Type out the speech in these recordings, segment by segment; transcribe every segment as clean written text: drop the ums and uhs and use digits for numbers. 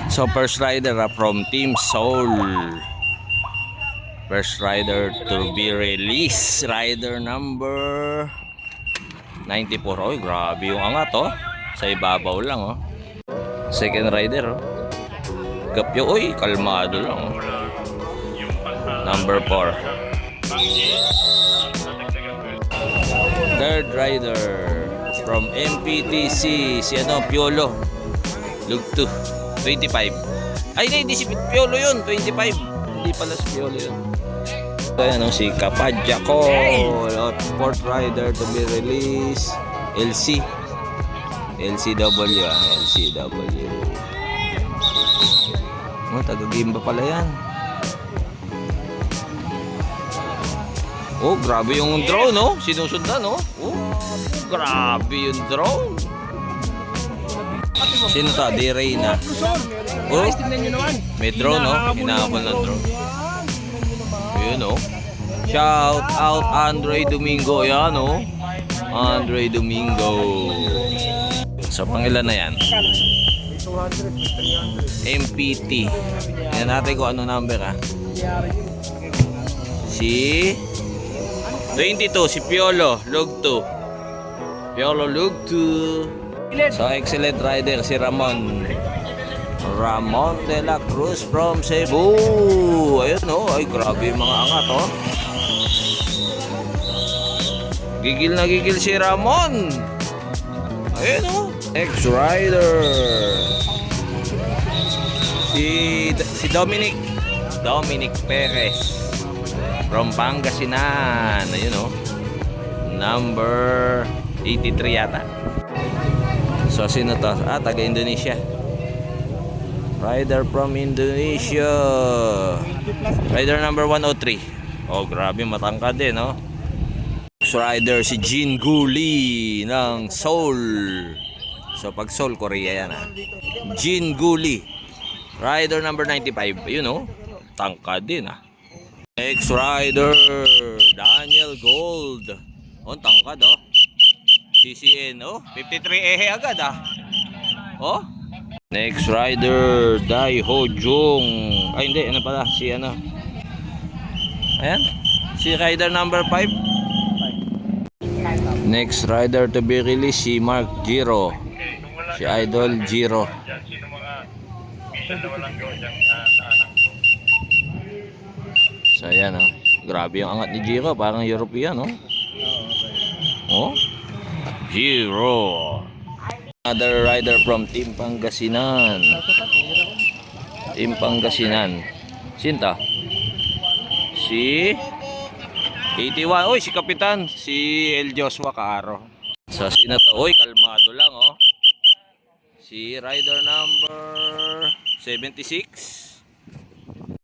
So first rider from Team Soul. First rider to be released. Rider number 94. Oy, grabe yung angat oh. Sa ibabaw lang oh. Second rider oh. Gapyo, oy, kalmado lang oh. Number 4. Third rider from MPTC, si ano, Piolo. Lug 2, 25. Ay, hindi si Piolo yun, 25. Hindi pala si Piolo yun. So, yan o, si Kapadjako. Fourth rider to be released. LC. LCW ah, LCW. Oh, taga-Gimba pala yan. Oh, grabe yung drone, no? Sinusundan, no? Oh, grabe yung drone. Sino to? Di Reyna. Oh, may drone, no? Hinahabol ng drone. Ayun, no? Shout out Andre Domingo. Yan, no? Andre Domingo. So, pangilan na yan? MPT. Yan natin kung ano number, ha? Si 22, si Piolo, Lug 2. Piolo, Lug 2. So, excellent rider, si Ramon. Ramon de la Cruz from Cebu. Ayun, oh. Ay, grabe yung mga angat, oh. Gigil na gigil si Ramon. Ayun, oh. Ex-rider. Si Dominic Perez. From Pangasinan. Ayun o. Number 83 yata. So sino to? Ah, taga Indonesia. Rider from Indonesia. Rider number 103. Oh, grabe, matangkad din, no? Rider si Jin Guli ng Seoul. So pag Seoul, Korea yan, ha. Jin Guli. Rider number 95. Ayun, no? Tangkad din, ha. Next rider, Daniel Gold. Oh, tangkad, oh. CCN, oh. 53 ehe agad, ah. Oh. Next rider, Dai Ho Jung. Ay, hindi. Ano pala? Si ano? Ayan. Si rider number 5. Next rider to be released, si Mark Giro. Si Idol Giro. So ayan, oh. Grabe yung angat ni Giro, parang European, oh. Oh, Giro. Another rider from Team Pangasinan. Team Pangasinan. Sinta? Si 81. Oy, si Kapitan, si El Joshua Caro. So sino to? Oy, kalmado lang, oh. Si rider number 76.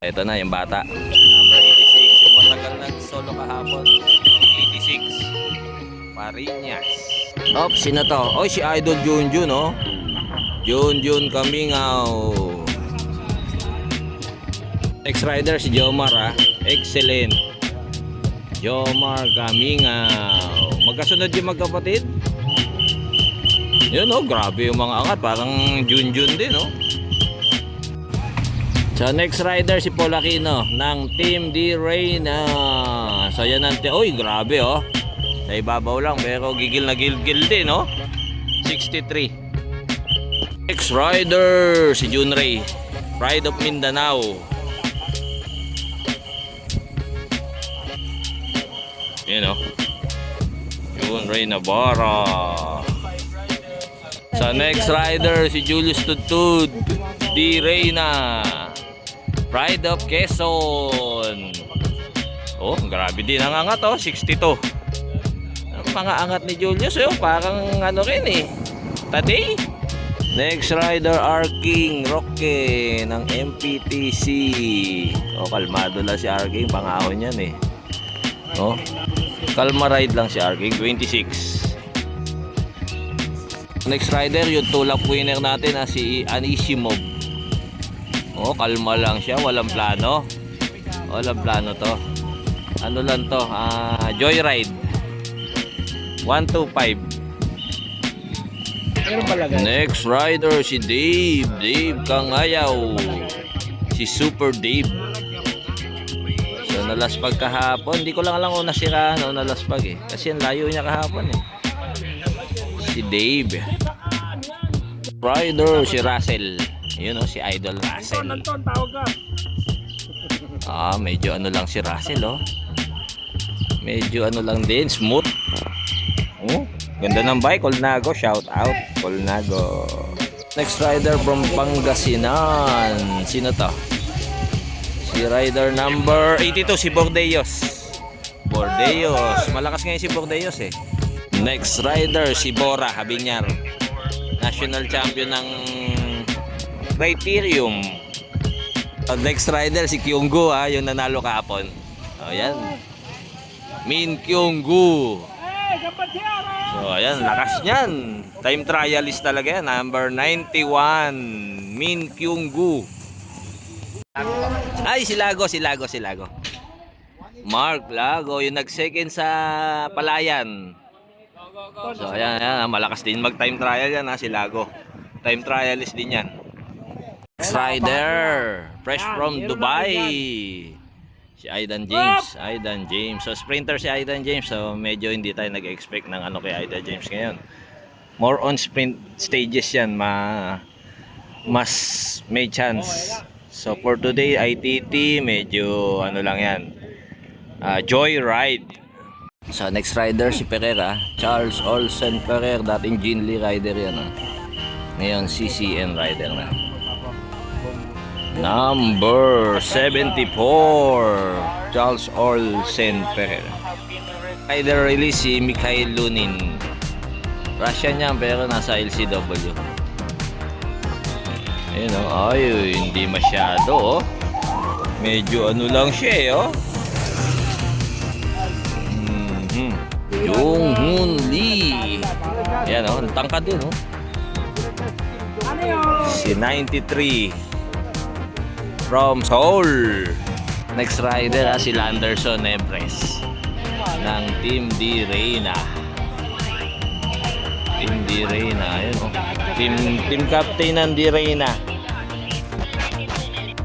Ito na yung bata. Number 86. Yung matagal nag-solo kahapon. 86. Pariñas. Oops, sino to? Oy, si Idol Junjun, oh. Junjun Kamingaw. Next rider si Jomar, ah. Excellent. Jomar Kamingaw. Magkasunod yung magkapatid. Yun, oh. Grabe yung mga angat. Parang Junjun din, oh. So next rider si Paul Aquino ng Team Di Reyna. So yan ang oy, grabe, oh. Sa ibabaw lang pero gigil na gilgil din, oh. 63. Next rider si Junray, Pride of Mindanao. Yan, oh. Junray Navarra. So next rider si Julius Tudtud, Di Reyna, Pride of Quezon. Oh, grabe din ang angat, oh. 62. Ang mga angat ni Julius, oh. Parang ano rin, eh. Taday. Next rider, Arking Roque ng MPTC. Oh, kalmado lang si Arking. Pangahon yan, eh. Oh, kalma ride lang si Arking. 26. Next rider, yung tulak winner natin, si Anisimov. Oh, kalma lang siya, walang plano. Walang plano to. Ano lang to? Joyride. 125. Next rider si Dave. Dave Kangayaw. Si Super Dave. So nalaspag kahapon. Hindi ko lang alam kung nasiraan o nalaspag eh. Kasi ang layo niya kahapon eh. Si Dave. Rider si Russell. Yun o, si Idol Russell. Medyo ano lang si Russell oh. Medyo ano lang din, smooth. Oh, ganda ng bike, Colnago, shout out, Colnago. Next rider from Pangasinan. Sino to? Si rider number 82, si Bordeos. Bordeos, malakas ngayon si Bordeos eh. Next rider si Bora Habinyar. National champion ng Criterium. Next rider si Kyunggu yung nanalo kahapon. Oh, yan. Min Kyunggu. So, ayan, lakas niyan. Time trialist talaga yan. Number 91, Min Kyunggu. Ay, si Lago. Mark Lago, yung nag-second sa Palayan. So, ayan, malakas din mag-time trial yan si Lago. Time trialist din yan. Next rider, fresh from Dubai. Si Aidan James. So sprinter si Aidan James. So medyo hindi tayo nag-expect ng ano kay Aidan James ngayon. More on sprint stages yan. Mas may chance. So for today, ITT, medyo ano lang yan. Joyride. So next rider si Pereira. Charles Olsen Pereira. Dating Jinli rider yan. Ngayon CCN rider na. Number 74, Charles Olsen Pereira. Rider release si Mikhail Lunin. Russian niya pero nasa LCW. Ayun ay hindi masyado Medyo ano lang siya Jong-Hoon Lee. Yan tangkad din Si 93 from Seoul. Next rider si Landerson Nebres ng Team D Reyna. Ayun Team captain ng D Reyna.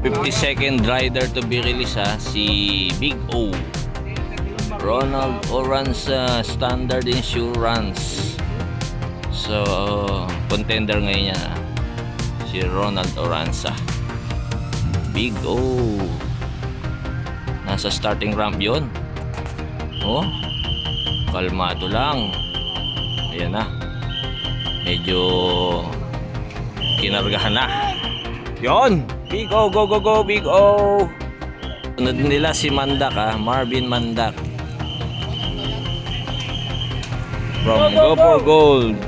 52nd rider to be released si Big O. Ronald Oranza Standard Insurance. So contender ngayon yan si Ronald Oranza. Big O. Nasa starting ramp yun. Kalmado lang. Ayan na. Medyo kinargahan na. Yun. Big O. Go. Big O. Sunod nila si Mandak Marvin Mandak. From Go for Gold.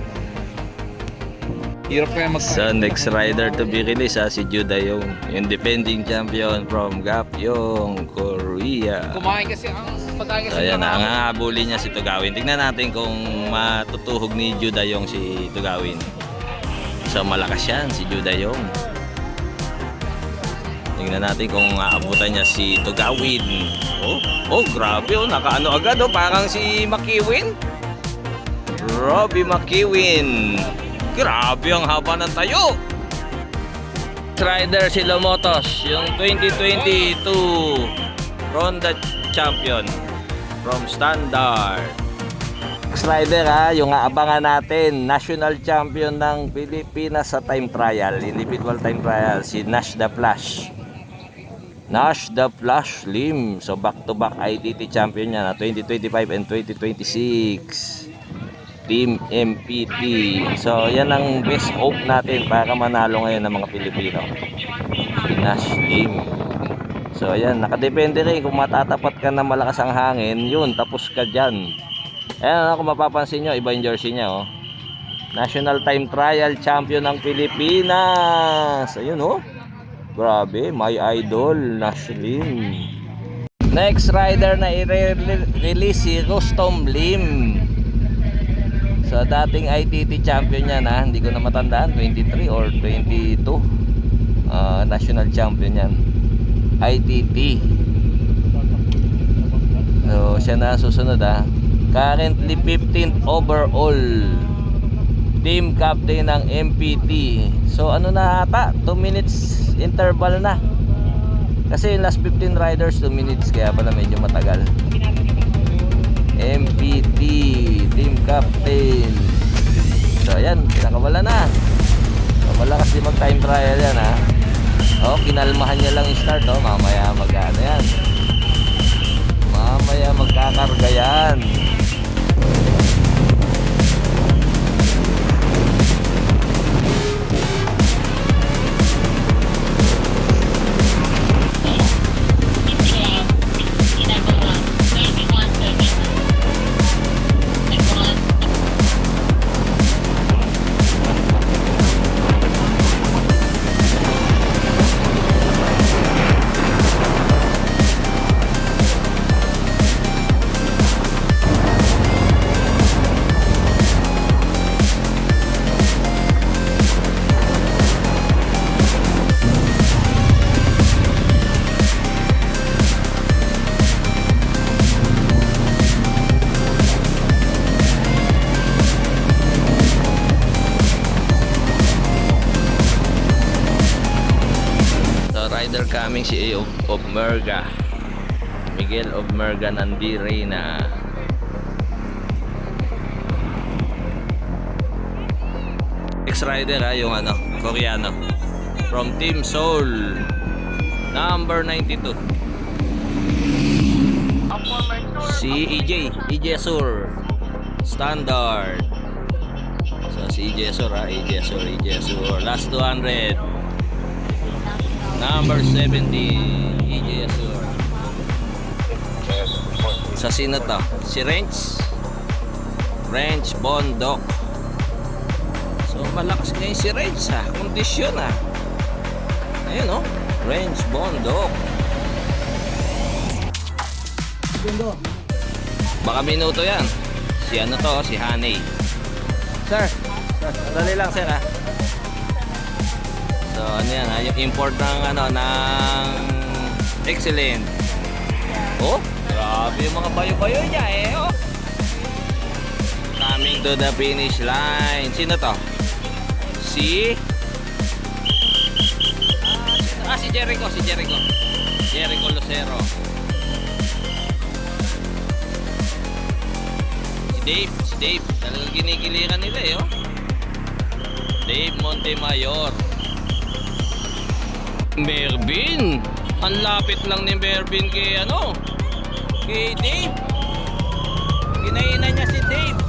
Sa next rider to be released si Judayong, yung defending champion from Gapyong, Korea. Kumain kasi ang pagkain kasi. Ayan ang habulin niya si Tugawin. Tignan natin kung matutuhog ni Judayong si Tugawin. So malakas yan si Judayong. Tignan natin kung aabutan niya si Tugawin. Grabe nakaano agad parang si Makiwin. Robbie Makiwin. Grabe ang haba ng tayo. Rider si Lomotos, yung 2022 Ronda champion from Standard. Next rider yung aabangan natin, national champion ng Pilipinas sa time trial, individual time trial, si Nash the Flash. Nash the Flash Lim. So back to back ITT champion niya na 2025 and 2026. Team MPT. So yan ang best hope natin para manalo ngayon ng mga Pilipino. Nash Team. So ayan, nakadepende rin kung matatapat ka na malakas ang hangin, yun, tapos ka dyan. Ayan, kung mapapansin nyo, iba yung jersey nya National Time Trial Champion ng Pilipinas. Ayun grabe, my idol, Nash Lim. Next rider na i-release si Rustom Lim. So dating ITT champion niya hindi ko na matandaan, 23 or 22 national champion yan, ITT. So siya na susunod currently 15th overall team captain ng MPT. So ano na ata, 2 minutes interval na. Kasi yung last 15 riders 2 minutes, kaya pala medyo matagal. MPT team captain. So ayan, pinakawala na. So, malakas din mag time trial yan ha. Oh, kinalmahan niya lang yung start oh. Mamaya mag-ano yan. Mamaya magkakarga yan. Rider coming si of Merga, Miguel of Merga Nandirena. Ex-rider ha, yung ano, Koreano from Team Seoul, number 92. Si EJ Sur standard. So si EJ Sur ha, EJ Sur last 200. Number 70, EJ Azur. Sa sino to? Si Wrench Bondok. So malakas ngayon si Wrench ha. Kondisyon ha. Ayun o. Wrench Bondok. Baka minuto yan. Si ano to? Si Haney. Sir. Dali lang sir ha. So ano yan ha, yung import ng ano ng Excellent. Oh, grabe yung mga bayo-bayo niya eh oh. Coming to the finish line. Sino to? Si Jericho Lucero. Si Dave talagang ginigiliran nila eh oh. Dave Montemayor. Mervin, ang lapit lang ni Mervin kay ano, kay Dave. Kinainan niya si Dave.